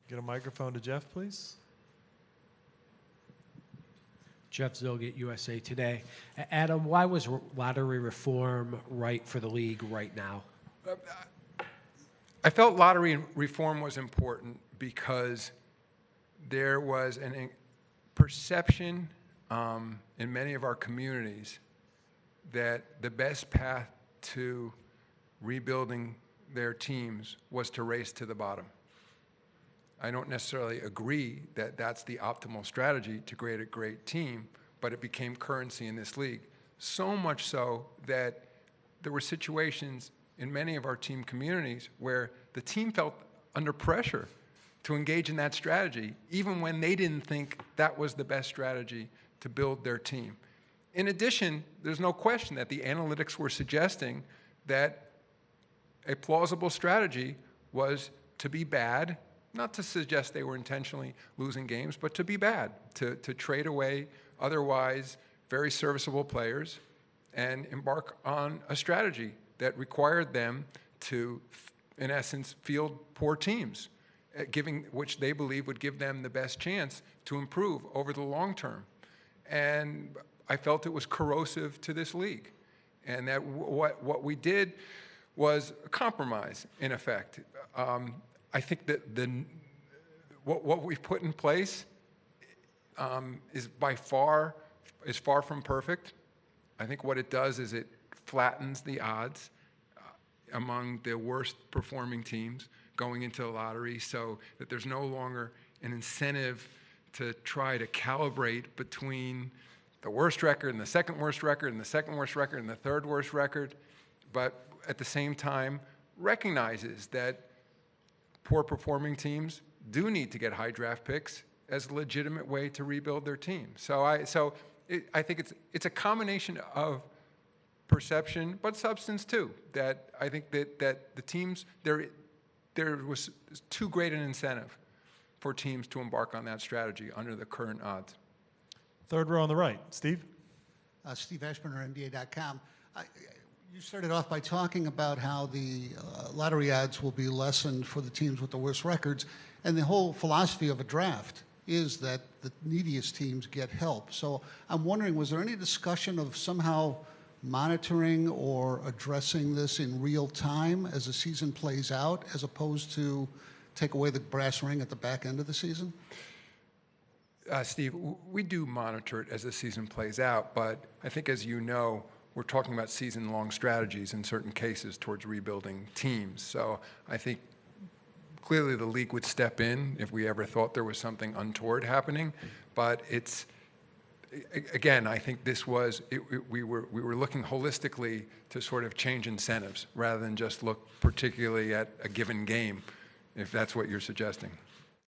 Get a microphone to Jeff, please. Jeff Zilgett, USA Today. Adam, why was lottery reform right for the league right now? I felt lottery reform was important because there was a perception in many of our communities that the best path to rebuilding their teams was to race to the bottom. I don't necessarily agree that that's the optimal strategy to create a great team, but it became currency in this league. So much so that there were situations in many of our team communities where the team felt under pressure to engage in that strategy, even when they didn't think that was the best strategy to build their team. In addition, there's no question that the analytics were suggesting that a plausible strategy was to be bad, not to suggest they were intentionally losing games, but to be bad, to trade away otherwise very serviceable players and embark on a strategy that required them to, in essence, field poor teams, which they believe would give them the best chance to improve over the long term. And I felt it was corrosive to this league. And that what we did was a compromise, in effect. I think that what we've put in place is far from perfect. I think what it does is it flattens the odds among the worst performing teams going into the lottery, so that there's no longer an incentive to try to calibrate between the worst record and the second worst record and the second worst record and the third worst record, but at the same time recognizes that poor performing teams do need to get high draft picks as a legitimate way to rebuild their team. So I think it's a combination of perception, but substance too. That I think that the teams, there was too great an incentive for teams to embark on that strategy under the current odds. Third row on the right, Steve. Steve Ashburner, NBA.com. You started off by talking about how the lottery odds will be lessened for the teams with the worst records, and the whole philosophy of a draft is that the neediest teams get help. So I'm wondering, was there any discussion of somehow monitoring or addressing this in real time as the season plays out, as opposed to take away the brass ring at the back end of the season? Steve, we do monitor it as the season plays out, but I think, as you know, we're talking about season-long strategies in certain cases towards rebuilding teams. So I think clearly the league would step in if we ever thought there was something untoward happening. But it's, again, I think this was, we were looking holistically to sort of change incentives rather than just look particularly at a given game, if that's what you're suggesting.